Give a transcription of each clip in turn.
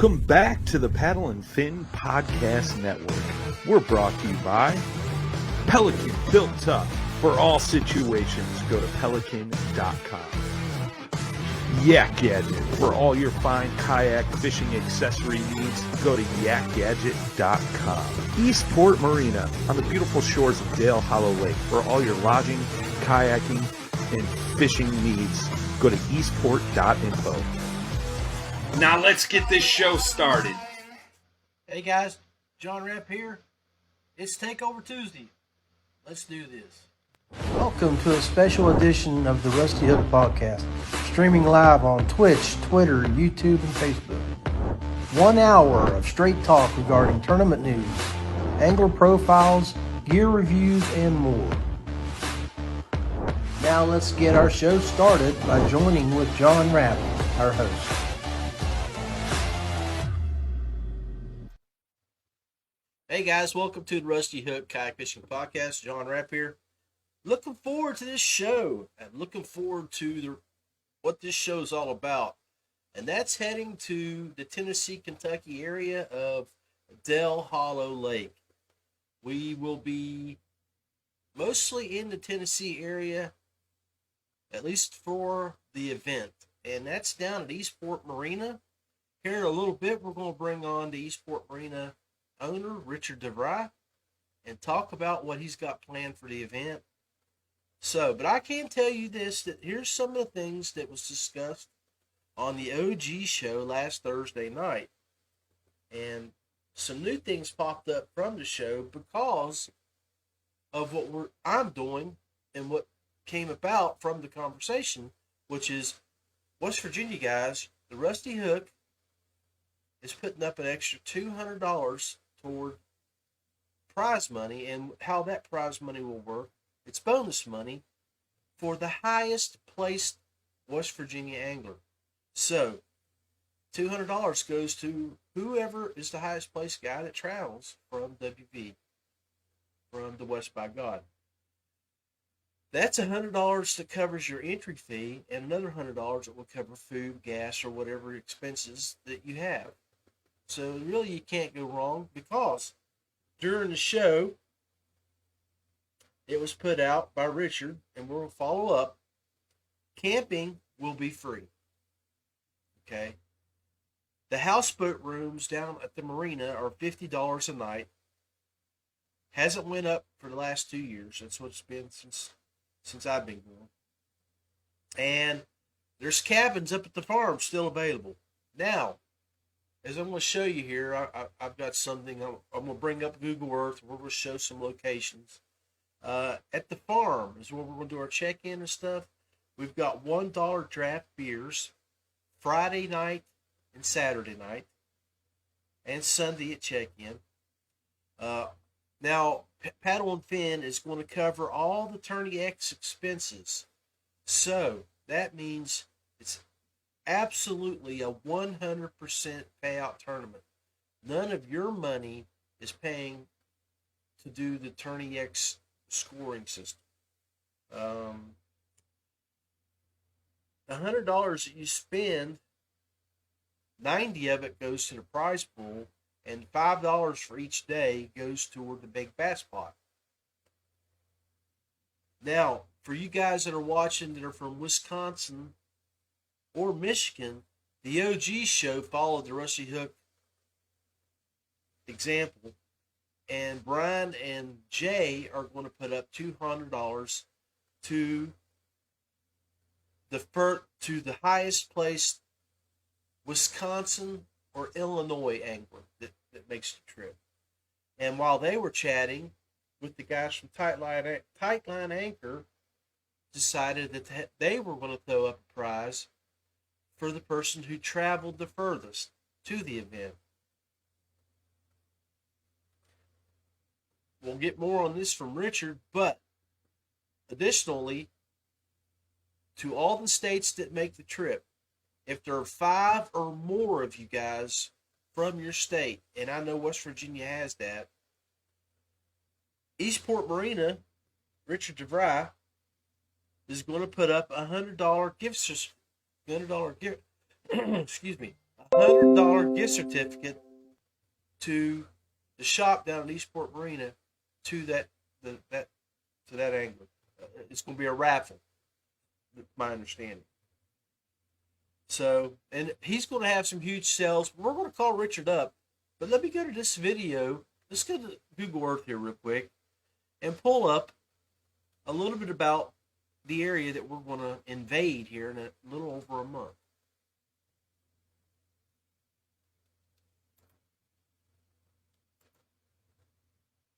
Welcome back to the Paddle and Fin Podcast Network. We're brought to you by Pelican, built tough for all situations. Go to pelican.com. YakGadget, for all your fine kayak fishing accessory needs. Go to YakGadget.com. EastPort Marina, on the beautiful shores of Dale Hollow Lake, for all your lodging, kayaking, and fishing needs. Go to eastport.info. Now let's get this show started. Hey guys, John Rapp here. It's Takeover Tuesday. Let's do this. Welcome to a special edition of the Rusty Hook Podcast, streaming live on Twitch, Twitter, YouTube, and Facebook. 1 hour of straight talk regarding tournament news, angler profiles, gear reviews, and more. Now let's get our show started by joining with John Rapp, our host. Hey guys, welcome to the Rusty Hook Kayak Fishing Podcast. John Rapp here. Looking forward to this show and looking forward to what this show is all about. And that's heading to the Tennessee, Kentucky area of Dale Hollow Lake. We will be mostly in the Tennessee area, at least for the event. And that's down at EastPort Marina. Here in a little bit, we're going to bring on the EastPort Marina owner, Richard DeVries, and talk about what he's got planned for the event. But I can tell you this, that here's some of the things that was discussed on the OG show last Thursday night. And some new things popped up from the show because of what I'm doing and what came about from the conversation, which is West Virginia guys, the Rusty Hook is putting up an extra $200 toward prize money, and how that prize money will work. It's bonus money for the highest placed West Virginia angler. So, $200 goes to whoever is the highest placed guy that travels from WV, from the West by God. That's $100 that covers your entry fee, and another $100 that will cover food, gas, or whatever expenses that you have. So really you can't go wrong, because during the show, it was put out by Richard, and we'll follow up. Camping will be free. Okay. The houseboat rooms down at the marina are $50 a night. Hasn't went up for the last 2 years. That's what it's been since I've been going. And there's cabins up at the farm still available. Now, as I'm going to show you here, I've got something. I'm going to bring up Google Earth. We're going to show some locations. At the farm is where we're going to do our check-in and stuff. We've got $1 draft beers Friday night and Saturday night, and Sunday at check-in. Now, Paddle and Fin is going to cover all the Tourney X expenses. So that means it's absolutely a 100% payout tournament. None of your money is paying to do the Tourney X scoring system. $100 that you spend, 90 of it goes to the prize pool, and $5 for each day goes toward the big bass pot. Now, for you guys that are watching that are from Wisconsin or Michigan, the OG show followed the Rusty Hook example, and Brian and Jay are going to put up $200 to the highest placed Wisconsin or Illinois angler that makes the trip. And while they were chatting with the guys from Tightline Anchor, decided that they were going to throw up a prize for the person who traveled the furthest to the event. We'll get more on this from Richard, but additionally, to all the states that make the trip, if there are 5 or more of you guys from your state, and I know West Virginia has that, EastPort Marina, Richard DeVries, is going to put up $100 gift, $100 gift, excuse me, $100 gift certificate to the shop down at EastPort Marina to that angler. It's going to be a raffle, my understanding. So, and he's going to have some huge sales. We're going to call Richard up, but let me go to this video. Let's go to Google Earth here real quick and pull up a little bit about the area that we're going to invade here in a little over a month.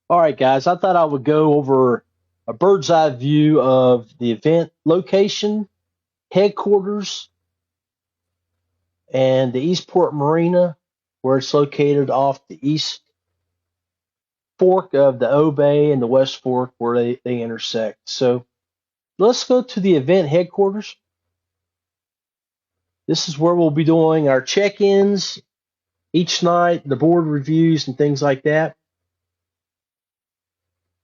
All right, guys, I thought I would go over a bird's eye view of the event location, headquarters, and the Eastport Marina, where it's located off the east fork of the O Bay and the West Fork where they intersect. So let's go to the event headquarters. This is where we'll be doing our check-ins each night, the board reviews and things like that.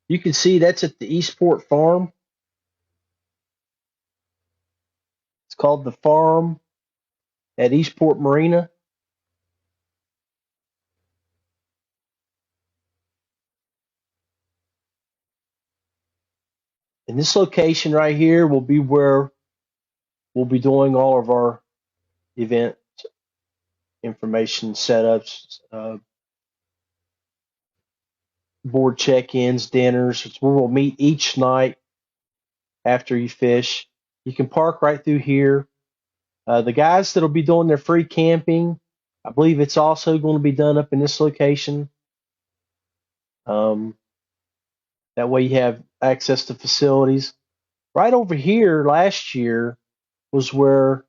You can see that's at the Eastport Farm. It's called the Farm at Eastport Marina. In this location right here will be where we'll be doing all of our event information setups, board check-ins, dinners. It's where we'll meet each night after you fish. You can park right through here. The guys that'll be doing their free camping, I believe it's also going to be done up in this location. That way you have access to facilities. Right over here last year was where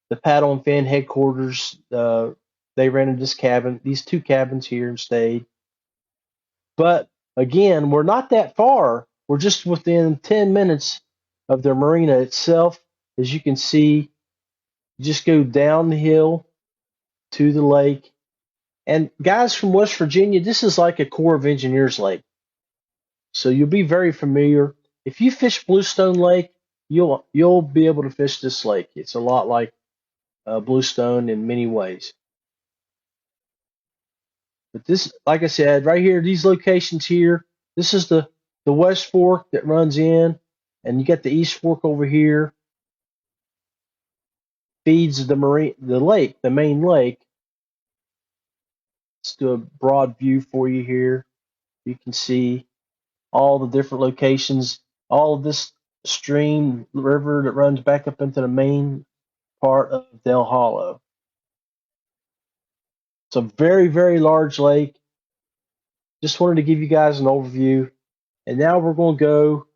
the Paddle and Fin headquarters, they rented this cabin, these two cabins here and stayed. But again, we're not that far. We're just within 10 minutes of the marina itself. As you can see, you just go down the hill to the lake. And guys from West Virginia, this is like a Corps of Engineers lake. So you'll be very familiar. If you fish Bluestone Lake, you'll be able to fish this lake. It's a lot like Bluestone in many ways. But this, like I said, right here, these locations here, this is the West Fork that runs in, and you got the East Fork over here, feeds the lake, the main lake. Let's do a broad view for you here. You can see all the different locations, all of this stream, river that runs back up into the main part of Del Hollow. It's a very, very large lake. Just wanted to give you guys an overview. And now we're going to go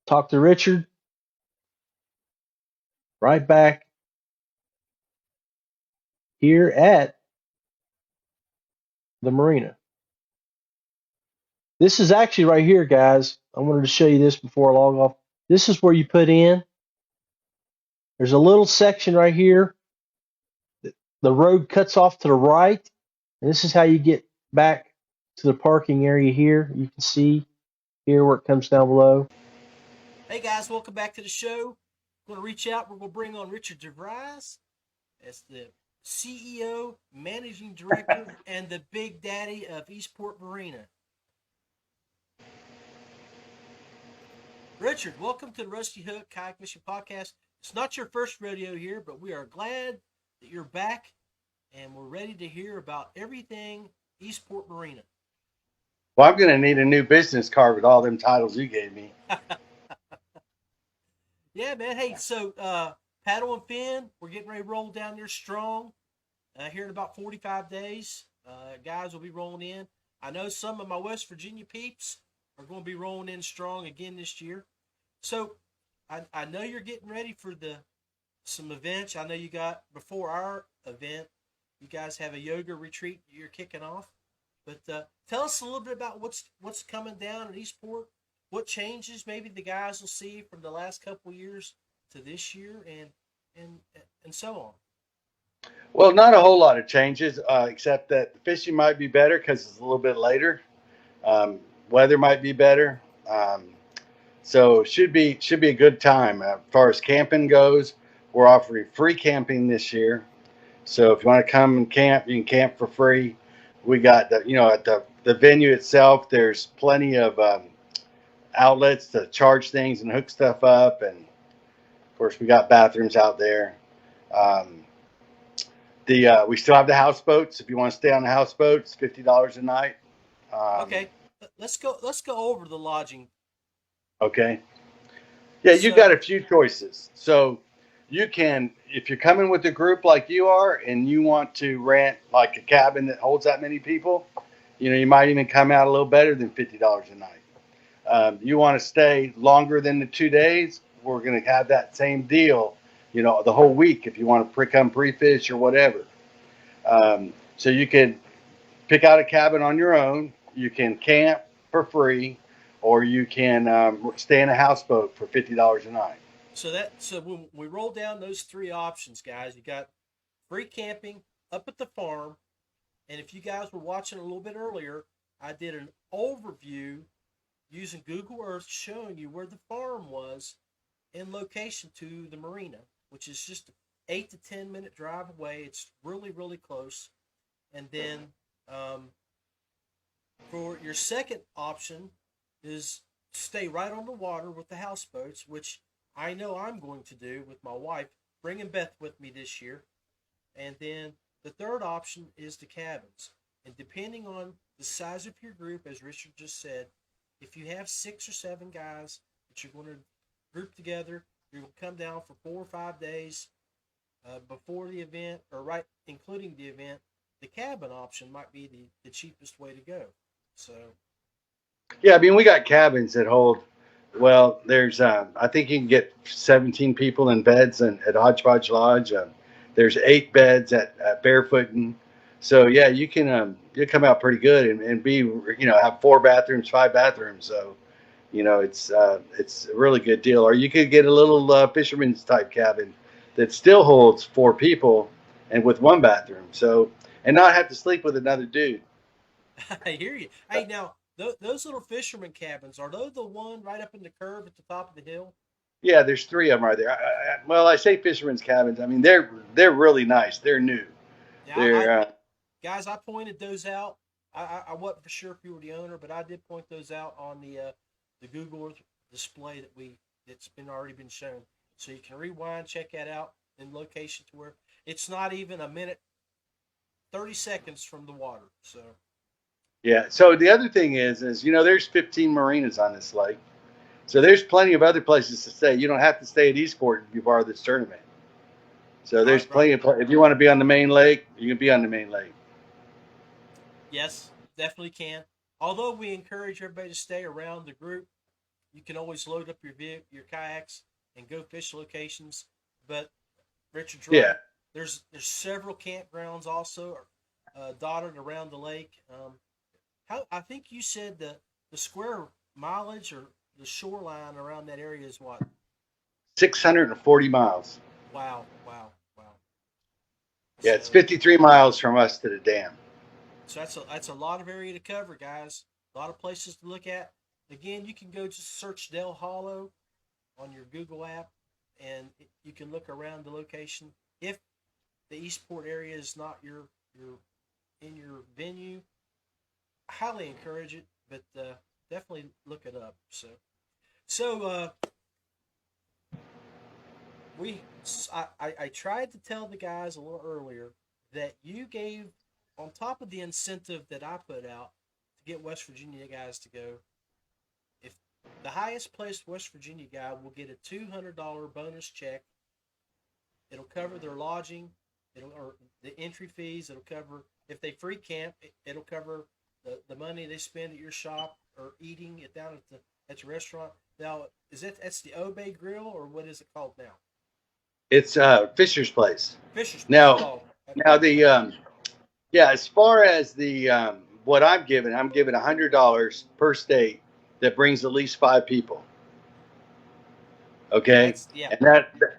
talk to Richard right back here at the marina. This is actually right here, guys. I wanted to show you this before I log off. This is where you put in. There's a little section right here. The road cuts off to the right. And this is how you get back to the parking area here. You can see here where it comes down below. Hey guys, welcome back to the show. We're going to reach out. We're going to bring on Richard DeVries as the CEO, Managing Director, and the Big Daddy of Eastport Marina. Richard, welcome to the Rusty Hook Kayak Fishing Podcast. It's not your first rodeo here, but we are glad that you're back, and we're ready to hear about everything Eastport Marina. Well, I'm going to need a new business card with all them titles you gave me. Yeah, man. Hey, so Paddle and Fin, we're getting ready to roll down there strong here in about 45 days. Guys will be rolling in. I know some of my West Virginia peeps are going to be rolling in strong again this year. So I know you're getting ready for some events. I know you got, before our event, you guys have a yoga retreat you're kicking off. But tell us a little bit about what's coming down at Eastport. What changes maybe the guys will see from the last couple of years to this year, and so on. Well, not a whole lot of changes, except that the fishing might be better because it's a little bit later. Weather might be better, so should be a good time. As far as camping goes, we're offering free camping this year. So if you want to come and camp, you can camp for free. We got at the venue itself. There's plenty of outlets to charge things and hook stuff up, and of course we got bathrooms out there. Um, the we still have the houseboats. If you want to stay on the houseboats, $50 a night. Um, Okay, let's go over the lodging. okay. Yeah, you got So a few choices. So you can, if you're coming with a group like you are, and you want to rent like a cabin that holds that many people, you might even come out a little better than $50 a night. You want to stay longer than the 2 days, we're going to have that same deal, the whole week if you want to come pre-fish or whatever. So you can pick out a cabin on your own. You can camp for free, or you can stay in a houseboat for $50 a night. so when we roll down those three options, guys, you got free camping up at the farm, and if you guys were watching a little bit earlier, I did an overview using Google Earth showing you where the farm was in location to the marina, which is just 8 to 10 minute drive away. It's really, really close. And then for your second option is stay right on the water with the houseboats, which I know I'm going to do with my wife, bringing Beth with me this year. And then the third option is the cabins. And depending on the size of your group, as Richard just said, if you have 6 or 7 guys that you're going to group together, you're going to come down for 4 or 5 days before the event, or right including the event, the cabin option might be the cheapest way to go. So, Yeah, I mean, we got cabins that hold. Well, there's I think you can get 17 people in beds at Hodgepodge Lodge. There's 8 beds at Barefootin'. So yeah, you come out pretty good and be have 4 bathrooms, 5 bathrooms. So it's a really good deal. Or you could get a little fisherman's type cabin that still holds 4 people and with 1 bathroom. So and not have to sleep with another dude. I hear you. Hey, now, those little fisherman cabins, are those the one right up in the curve at the top of the hill? Yeah, there's 3 of them right there. Well, I say fishermen's cabins. I mean, they're really nice. They're new. Yeah, They're guys, I pointed those out. I wasn't for sure if you were the owner, but I did point those out on the Google Earth display that's been already been shown. So you can rewind, check that out in location to where it's not even a minute, 30 seconds from the water. So yeah. So the other thing is there's 15 marinas on this lake. So there's plenty of other places to stay. You don't have to stay at Eastport to be part of this tournament. So there's right, plenty of if you want to be on the main lake, you can be on the main lake. yes, definitely can. Although we encourage everybody to stay around the group, you can always load up your kayaks and go fish locations. But Richard's Yeah. right. There's several campgrounds also dotted around the lake. How I think you said the square mileage or the shoreline around that area is what? 640 miles. Wow, wow, wow. Yeah, it's So 53 miles from us to the dam. so that's a lot of area to cover, guys. A lot of places to look at. Again, you can go just search Del Hollow on your Google app, and you can look around the location. If the Eastport area is not your in your venue, I highly encourage it, but definitely look it up. So we I tried to tell the guys a little earlier that you gave on top of the incentive that I put out to get West Virginia guys to go. If the highest placed West Virginia guy will get a $200 bonus check, it'll cover their lodging, or the entry fees. It'll cover if they free camp. It'll cover the money they spend at your shop or eating it down at the restaurant. Now, that's the Obey Grill, or what is it called now? It's Fisher's Place. Fisher's Place. Now, Oh, now the yeah, as far as the what I'm giving $100 per state that brings at least 5 people. Okay, that's yeah,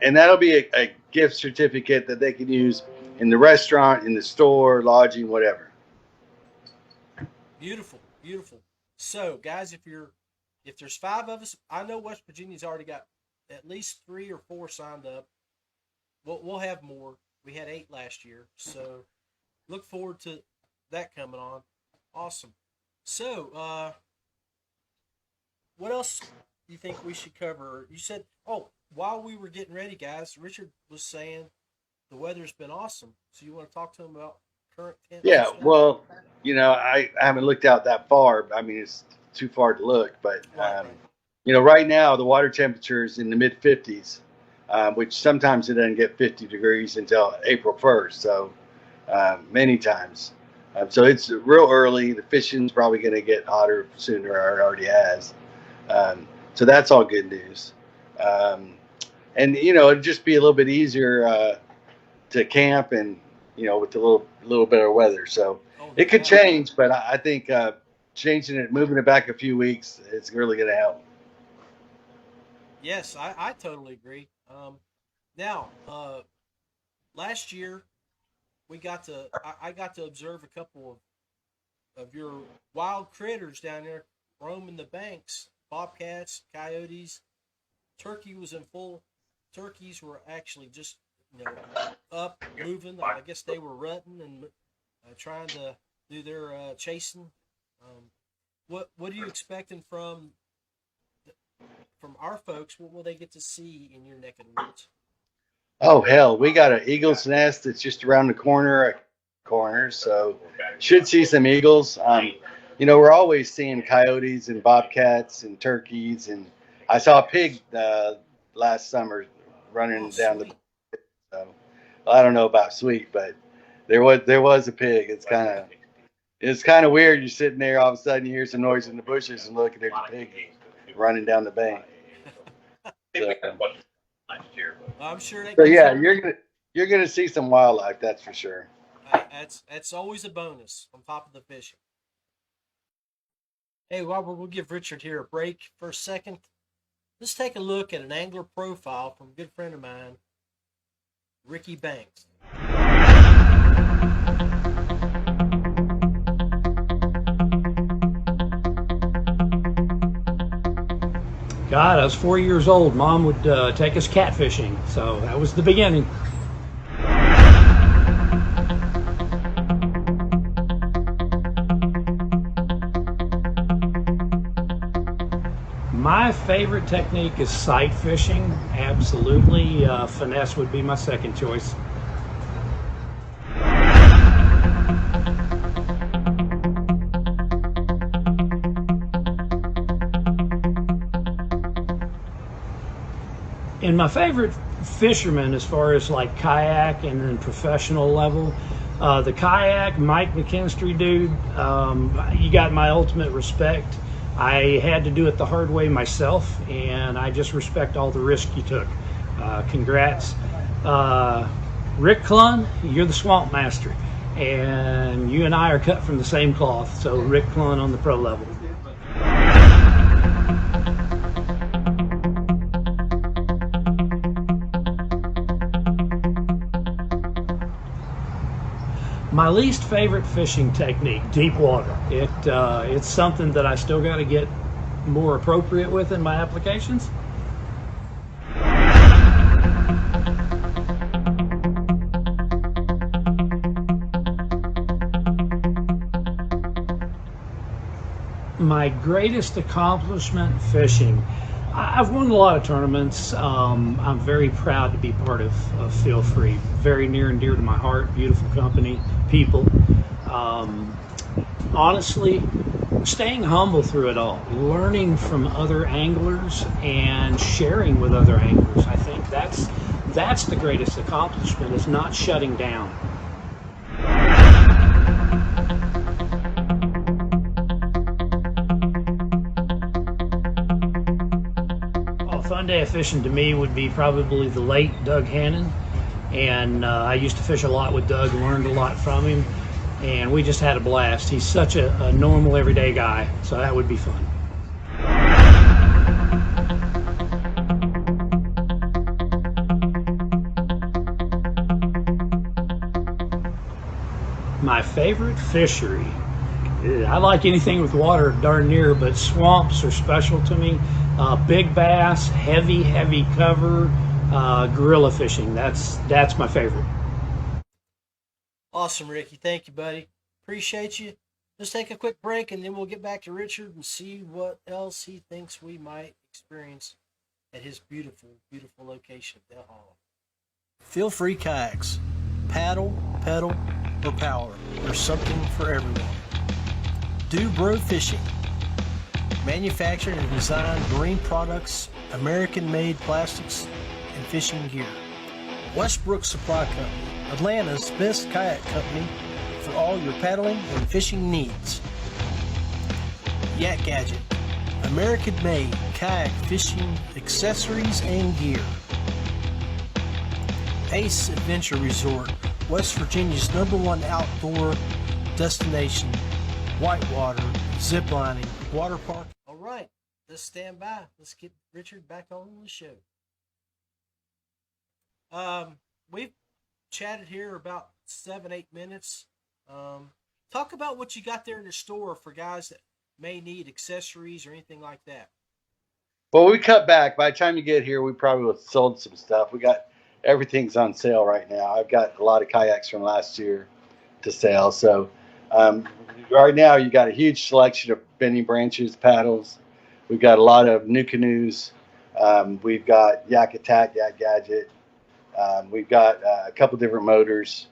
and that'll be a gift certificate that they can use in the restaurant, in the store, lodging, whatever. beautiful, beautiful. So, guys, if there's 5 of us, I know West Virginia's already got at least 3 or 4 signed up. We'll have more. We had 8 last year, so look forward to that coming on. Awesome. So, what else do you think we should cover? You said, while we were getting ready, guys, Richard was saying the weather's been awesome. So you want to talk to him about current temps? Yeah, well, I haven't looked out that far. I mean, it's too far to look, but Right. right now the water temperature is in the mid 50s, which sometimes it doesn't get 50 degrees until April 1st. So many times. So it's real early. The fishing's probably going to get hotter sooner, or it already has. So that's all good news. And it'd just be a little bit easier to camp, and with a little bit of weather. So it could change, but I think changing it, moving it back a few weeks, it's really going to help. Yes, I totally agree. Now, last year I got to observe a couple of your wild critters down there roaming the banks. Bobcats, coyotes, turkey was in full. Turkeys were actually just up, moving. I guess they were rutting and trying to do their chasing. What are you expecting from our folks? What will they get to see in your neck of the woods? Oh hell, we got an eagle's nest that's just around the corner, so should see some eagles. We're always seeing coyotes and bobcats and turkeys, and I saw a pig last summer running down the. So I don't know about sweet, but there was a pig. It's kind of weird. You're sitting there, all of a sudden you hear some noise in the bushes and looking at the pig running down the bank. So, I'm sure. So yeah, you're gonna see some wildlife, that's for sure. That's always a bonus on top of the fishing. Hey, Robert, we'll give Richard here a break for a second. Let's take a look at an angler profile from a good friend of mine, Ricky Banks. God, I was 4 years old. Mom would take us catfishing, so that was the beginning. My favorite technique is sight fishing. Absolutely. Finesse would be my second choice. And my favorite fishermen, as far as like kayak and then professional level, the kayak, Mike McKinstry dude, you got my ultimate respect. I had to do it the hard way myself, and I just respect all the risk you took. Congrats. Rick Clun, you're the swamp master, and you and I are cut from the same cloth, so Rick Clun on the pro level. My least favorite fishing technique, deep water. It's something that I still got to get more appropriate with in my applications. My greatest accomplishment fishing. I've won a lot of tournaments. I'm very proud to be part of Feelfree. Very near and dear to my heart. Beautiful company, people. Honestly, staying humble through it all, learning from other anglers and sharing with other anglers. I think that's the greatest accomplishment, is not shutting down. Fun day of fishing to me would be probably the late Doug Hannon, and I used to fish a lot with Doug, learned a lot from him, and we just had a blast. He's such a normal everyday guy, so that would be fun. My favorite fishery, I like anything with water darn near, but swamps are special to me. Big bass, heavy cover, gorilla fishing. That's my favorite. Awesome, Ricky. Thank you, buddy. Appreciate you. Let's take a quick break, and then we'll get back to Richard and see what else he thinks we might experience at his beautiful, beautiful location, Del Hollow. Feelfree Kayaks. Paddle, pedal, or power. There's something for everyone. Do Bro Fishing. Manufactured and designed marine products, American-made plastics, and fishing gear. Westbrook Supply Co. Atlanta's best kayak company for all your paddling and fishing needs. YakGadget. American-made kayak fishing accessories and gear. Ace Adventure Resort, West Virginia's #1 outdoor destination. Whitewater, ziplining, water park. All right, let's stand by. Let's get Richard back on the show. We've chatted here about 7-8 minutes. Talk about what you got there in the store for guys that may need accessories or anything like that. Well, we cut back. By the time you get here, we probably would have sold some stuff. Everything's on sale right now. I've got a lot of kayaks from last year to sell. So right now you got a huge selection of bending branches, paddles. We've got a lot of new canoes. We've got Yak Attack, YakGadget. We've got a couple different motors.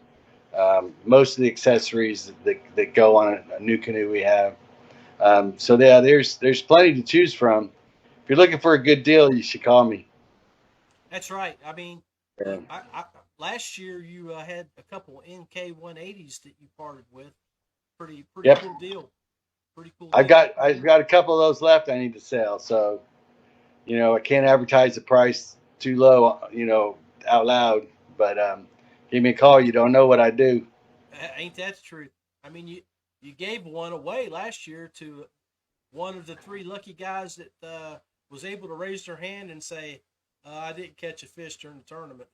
Most of the accessories that go on a new canoe we have. So yeah, there's plenty to choose from. If you're looking for a good deal, you should call me. That's right. I mean, Yeah. last year you had a couple NK 180s that you parted with. Pretty Yep. cool deal. Pretty cool. I've got a couple of those left I need to sell. So, I can't advertise the price too low, out loud. But give me a call. You don't know what I do. Ain't that the truth? I mean, you gave one away last year to one of the 3 lucky guys that was able to raise their hand and say, I didn't catch a fish during the tournament.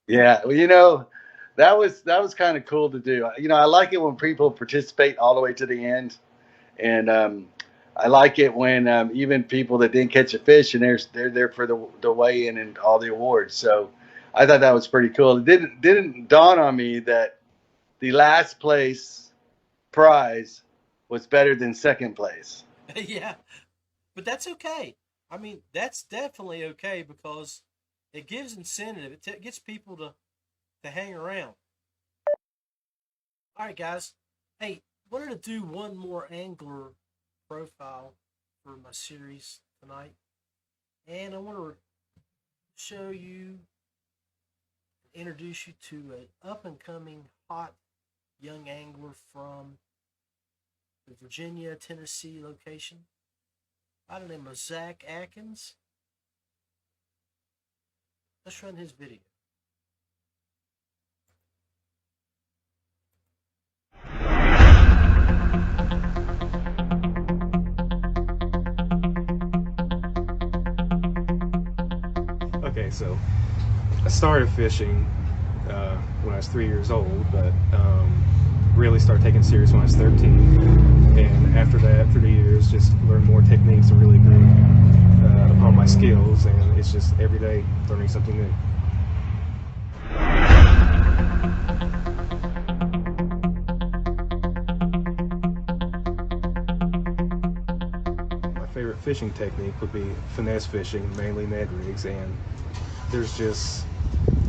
Yeah, well, that was kind of cool to do. I like it when people participate all the way to the end, and I like it when even people that didn't catch a fish and they're there for the weigh-in and all the awards. So I thought that was pretty cool. It didn't dawn on me that the last place prize was better than second place. Yeah, but that's okay. I mean, that's definitely okay because it gives incentive. It gets people to hang around. All right, guys. Hey, wanted to do one more angler profile for my series tonight. And I want to show you, introduce you to an up-and-coming hot young angler from the Virginia, Tennessee location by the name of Zach Atkins. Let's run his video. Okay, so I started fishing when I was 3 years old, but really started taking it serious when I was 13. And after that, through the years, just learned more techniques and really grew upon my skills. And it's just every day learning something new. My favorite fishing technique would be finesse fishing, mainly Ned rigs, and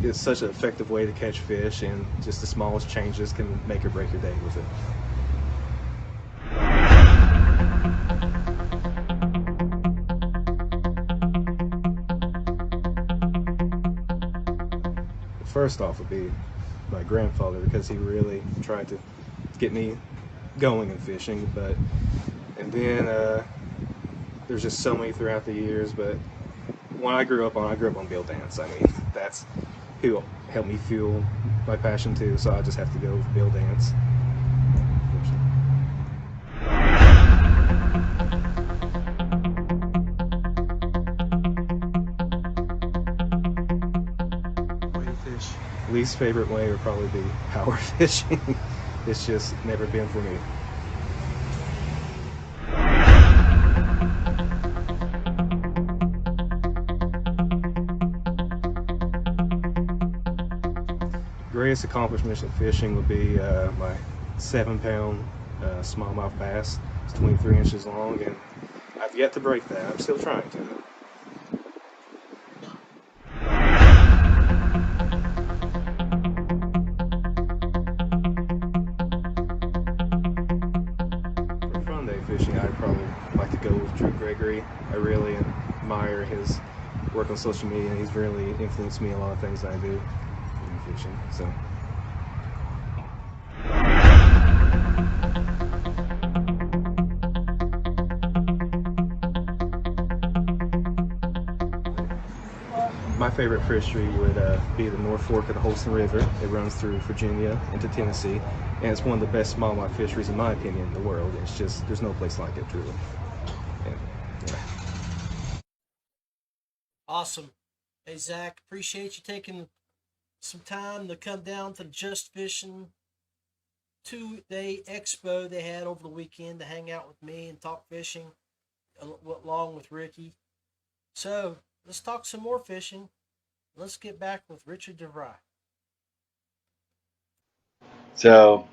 it's such an effective way to catch fish, and just the smallest changes can make or break your day with it. First off would be my grandfather, because he really tried to get me going in fishing, and then there's just so many throughout the years, but when I grew up on Bill Dance. I mean, that's who helped me fuel my passion too, so I just have to go with Bill Dance. Way to fish. Least favorite way would probably be power fishing. It's just never been for me. greatest accomplishments in fishing would be my 7-pound smallmouth bass. It's 23 inches long, and I've yet to break that. I'm still trying to. For fun day fishing, I'd probably like to go with Drew Gregory. I really admire his work on social media, and he's really influenced me in a lot of things I do in fishing. So. My favorite fishery would be the North Fork of the Holston River. It runs through Virginia into Tennessee, and it's one of the best smallmouth fisheries, in my opinion, in the world. It's just, there's no place like it, truly. And, yeah. Awesome. Hey, Zach, appreciate you taking some time to come down to the Just Fishing 2-day expo they had over the weekend to hang out with me and talk fishing along with Ricky. So let's talk some more fishing. Let's get back with Richard DeVries. So,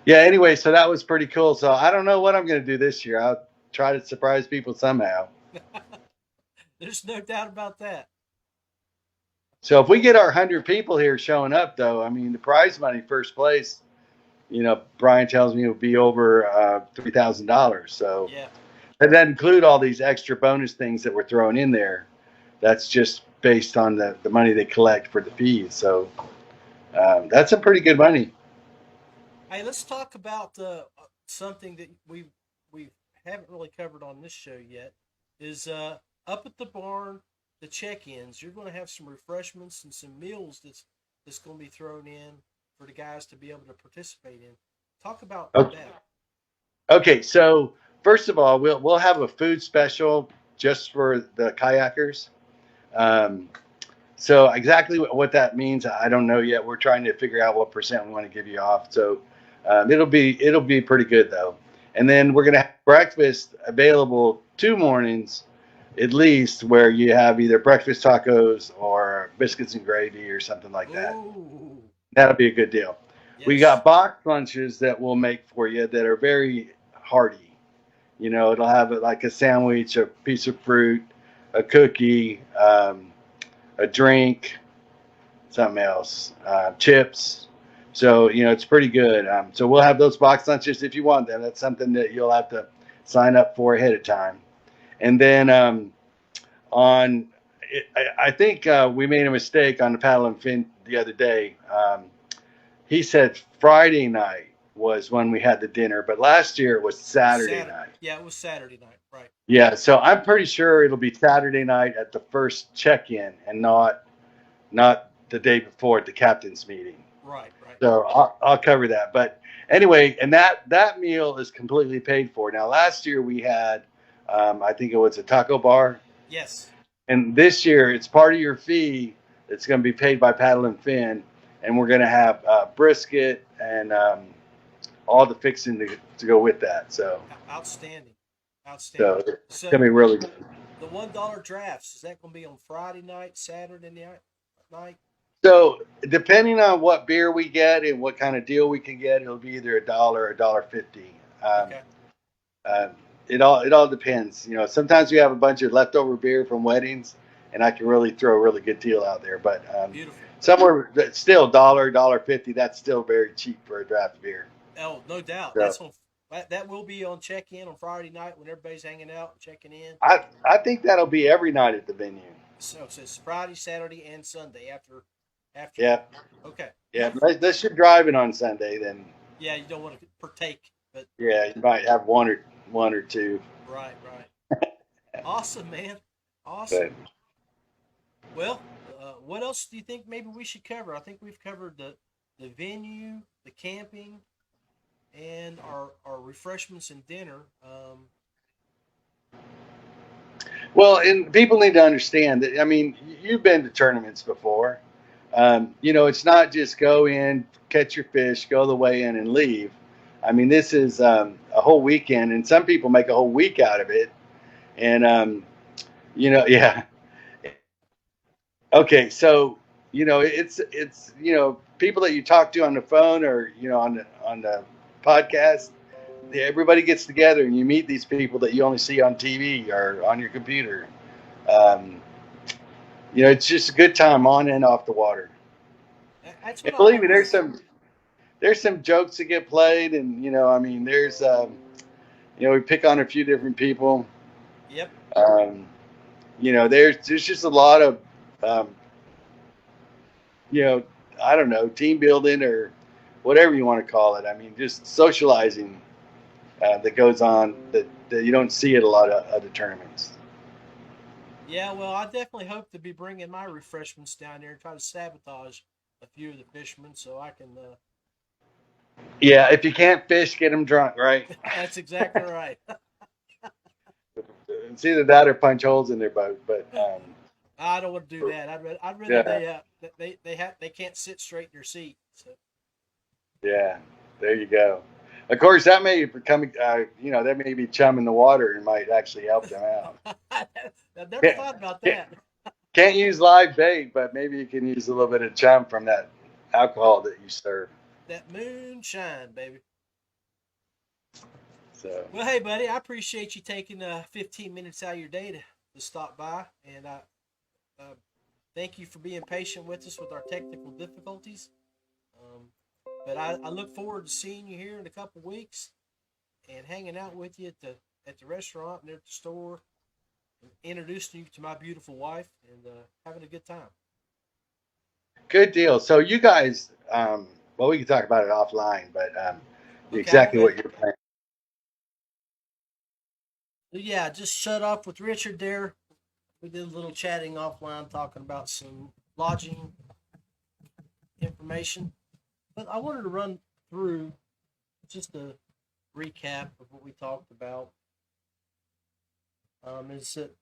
yeah, anyway, so that was pretty cool. So I don't know what I'm going to do this year. I'll try to surprise people somehow. There's no doubt about that. So if we get our 100 people here showing up, though, I mean, the prize money, first place, you know, Brian tells me it will be over $3,000. So yeah, that doesn't include all these extra bonus things that we're throwing in there. That's just based on the money they collect for the fees. So that's some pretty good money. Hey, let's talk about something that we haven't really covered on this show yet. Is up at the barn, the check-ins. You're going to have some refreshments and some meals that's going to be thrown in for the guys to be able to participate in. Talk about that. Okay, so first of all, we'll have a food special just for the kayakers. So exactly what that means, I don't know yet. We're trying to figure out what percent we want to give you off. So it'll be pretty good though. And then we're gonna have breakfast available 2 mornings at least, where you have either breakfast tacos or biscuits and gravy or something like that. Ooh. That'll be a good deal. Yes. We got box lunches that we'll make for you that are very hearty. You know, it'll have like a sandwich, a piece of fruit, a cookie, a drink, something else, chips. So, you know, it's pretty good. So we'll have those box lunches if you want them. That's something that you'll have to sign up for ahead of time. And then I think we made a mistake on the paddle and fin the other day. He said Friday night was when we had the dinner, but last year it was Saturday night. Yeah, it was Saturday night, right? Yeah, so I'm pretty sure it'll be Saturday night at the first check-in and not the day before at the captain's meeting. Right. So I'll cover that. But anyway, and that meal is completely paid for. Now, last year we had, I think it was a taco bar. Yes. And this year it's part of your fee. It's going to be paid by Paddle and Fin, and we're going to have brisket and all the fixing to go with that. So outstanding. So it's going to be really good. The $1 drafts, is that going to be on Friday night, Saturday night? So depending on what beer we get and what kind of deal we can get, it'll be either $1 or $1.50. Okay. It all depends. You know, sometimes we have a bunch of leftover beer from weddings, and I can really throw a really good deal out there. But somewhere that's still $1.50. That's still very cheap for a draft beer. Oh, no doubt. So, that will be on check-in on Friday night when everybody's hanging out and checking in. I think that'll be every night at the venue. So it's Friday, Saturday, and Sunday after. Yeah. Okay. Yeah, unless you're driving on Sunday, then. Yeah, you don't want to partake, but. Yeah, you might have one or two. Right. Awesome, man. Awesome. Well, what else do you think maybe we should cover? I think we've covered the venue, the camping, and our refreshments and dinner. Well, and people need to understand that, I mean, you've been to tournaments before. You know, it's not just go in, catch your fish, go the way in, and leave. I mean, this is a whole weekend, and some people make a whole week out of it. And, you know, yeah. Okay, so it's people that you talk to on the phone or on the podcast. Everybody gets together and you meet these people that you only see on TV or on your computer. Um, it's just a good time on and off the water. That's And what I believe me, always. there's some jokes that get played, and I mean, there's we pick on a few different people. Yep. Um, there's just a lot of um, you know, I don't know, team building or whatever you want to call it. I mean, just socializing that goes on that you don't see at a lot of other tournaments. Yeah, well, I definitely hope to be bringing my refreshments down there and try to sabotage a few of the fishermen so I can. Yeah, if you can't fish, get them drunk, right? That's exactly right. It's either that or punch holes in their boat. But I don't want to do that. I'd rather yeah, they can't sit straight in their seat. So. yeah, there you go. Of course, that may become, that may be chum in the water and might actually help them out. I've never Can't, thought about can't, that. can't use live bait, but maybe you can use a little bit of chum from that alcohol that you serve. That moonshine, baby. So, Well, hey, buddy, I appreciate you taking 15 minutes out of your day to stop by, and I uh, thank you for being patient with us with our technical difficulties. Um, but I look forward to seeing you here in a couple weeks and hanging out with you at the restaurant and at the store, and introducing you to my beautiful wife and having a good time. good deal. So you guys, well, we can talk about it offline, but Okay, exactly well, what you're planning. yeah, just shut off with Richard there. We did a little chatting offline talking about some lodging information. But I wanted to run through just a recap of what we talked about. Is that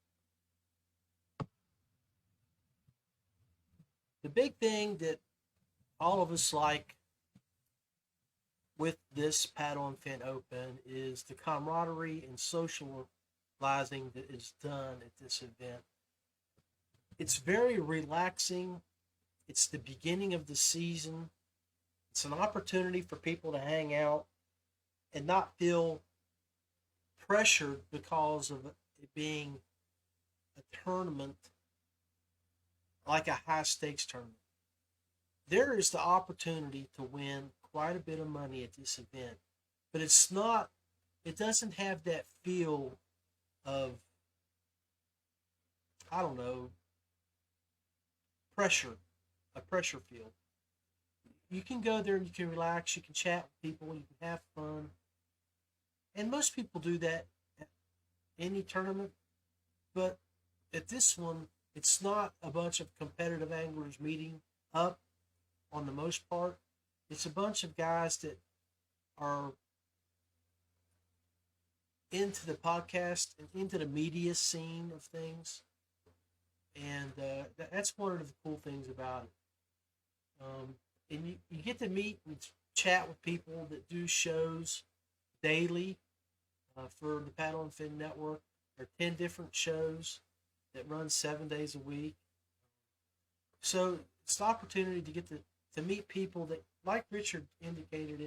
the big thing that all of us like with this Paddle and Fin Open is the camaraderie and socializing that is done at this event. It's very relaxing. It's the beginning of the season. It's an opportunity for people to hang out and not feel pressured because of it being a tournament like a high stakes tournament. There is the opportunity to win quite a bit of money at this event, but it doesn't have that feel of, I don't know, pressure, a pressure field. You can go there and you can relax, you can chat with people, you can have fun. And most people do that at any tournament, but at this one, it's not a bunch of competitive anglers meeting up on the most part. It's a bunch of guys that are into the podcast and into the media scene of things. And that's one of the cool things about it. And you get to meet and chat with people that do shows daily for the Paddle and Fin Network. There are 10 different shows that run 7 days a week. So it's the opportunity to get to meet people that, like Richard indicated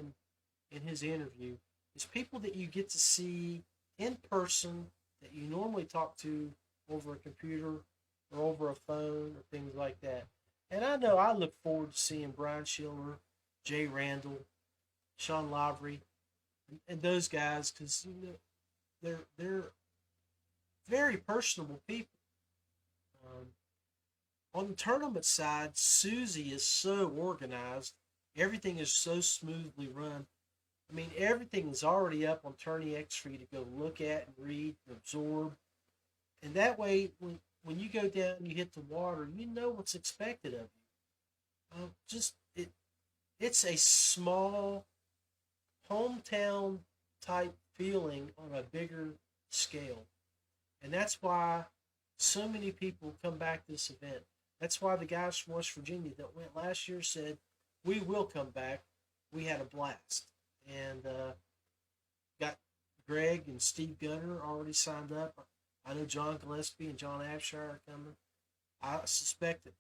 in his interview, is people that you get to see in person that you normally talk to over a computer or over a phone or things like that. And I know I look forward to seeing Brian Schiller, Jay Randall, Sean Lavery, and those guys because they're very personable people. Um, on the tournament side, Susie is so organized. Everything is so smoothly run. I mean, everything is already up on Tourney X for you to go look at and read and absorb. And that way, when you go down and you hit the water, you know what's expected of you. It's a small hometown type feeling on a bigger scale. And that's why so many people come back to this event. That's why the guys from West Virginia that went last year said, we will come back. We had a blast. And got Greg and Steve Gunner already signed up. I know John Gillespie and John Abshire are coming. I suspect that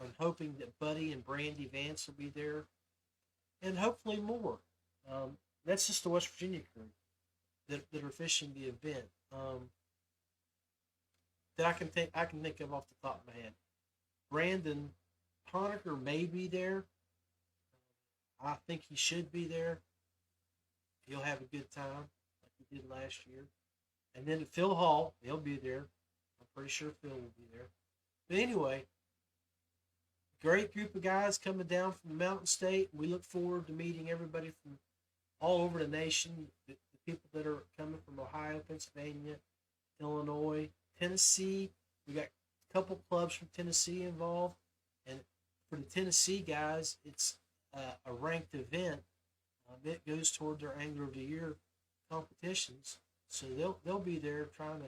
I'm hoping that Buddy and Brandy Vance will be there, and hopefully more. That's just the West Virginia crew that are fishing the event. That I can think of off the top of my head. Brandon Honaker may be there. I think he should be there. He'll have a good time like he did last year. And then Phil Hall, he'll be there. I'm pretty sure Phil will be there. But anyway, great group of guys coming down from the Mountain State. We look forward to meeting everybody from all over the nation. The people that are coming from Ohio, Pennsylvania, Illinois, Tennessee. We got a couple clubs from Tennessee involved. And for the Tennessee guys, it's a ranked event. It goes toward their Angler of the Year competitions. So they'll be there trying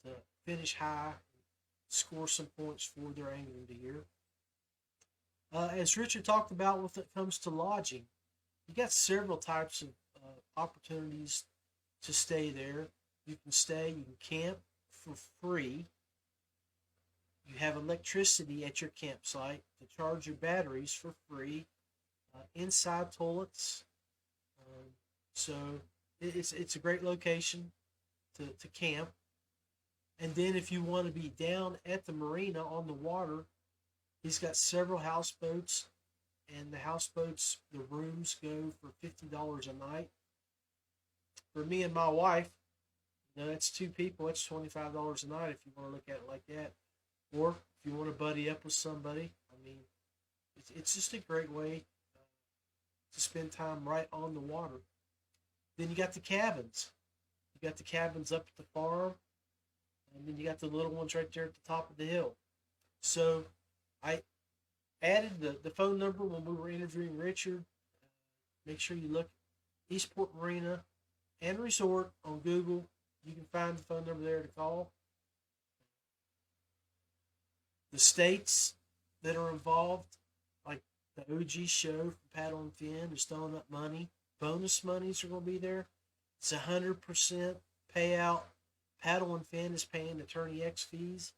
to finish high, score some points for their Angler of the Year. As Richard talked about when it comes to lodging, you got several types of opportunities to stay there. You can stay, you can camp for free. You have electricity at your campsite to charge your batteries for free. Inside toilets. So it's a great location to camp. And then if you want to be down at the marina on the water, he's got several houseboats. And the houseboats, the rooms go for $50 a night. For me and my wife, that's two people. That's $25 a night if you want to look at it like that. Or if you want to buddy up with somebody, I mean, it's just a great way to spend time right on the water. Then you got the cabins. You got the cabins up at the farm, and then you got the little ones right there at the top of the hill. So I added the phone number when we were interviewing Richard. Make sure you look EastPort Marina and Resort on Google. You can find the phone number there to call. The states that are involved, like the OG show from Paddle and Fin, is throwing up money. Bonus monies are going to be there. It's 100% payout. Paddle and Fin is paying Attorney X fees.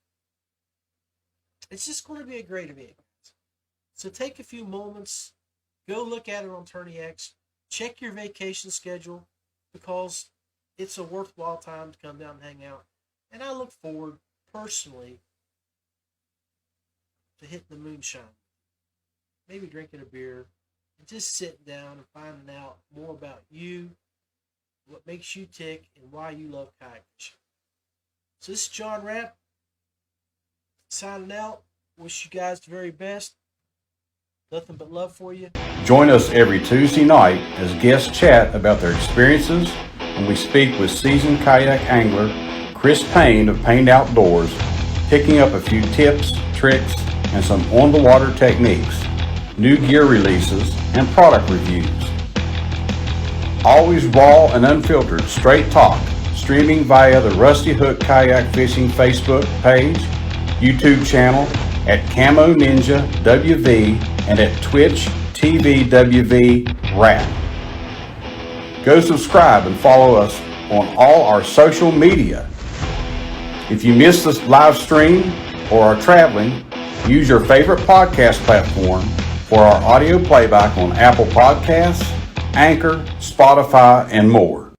It's just going to be a great event. So take a few moments, go look at it on Attorney X, check your vacation schedule, because it's a worthwhile time to come down and hang out. And I look forward, personally, to hitting the moonshine. Maybe drinking a beer, and just sitting down and finding out more about you, what makes you tick, and why you love kayak fishing. So this is John Rapp, signing out. Wish you guys the very best. Nothing but love for you. Join us every Tuesday night as guests chat about their experiences, and we speak with seasoned kayak angler Chris Payne of Payne Outdoors, picking up a few tips, tricks, and some on-the-water techniques, new gear releases, and product reviews. Always raw and unfiltered, straight talk, streaming via the Rusty Hook Kayak Fishing Facebook page, YouTube channel, at Camo Ninja WV, and at Twitch TV WV Rap. Go subscribe and follow us on all our social media. If you missed this live stream or are traveling, use your favorite podcast platform for our audio playback on Apple Podcasts, Anchor, Spotify, and more.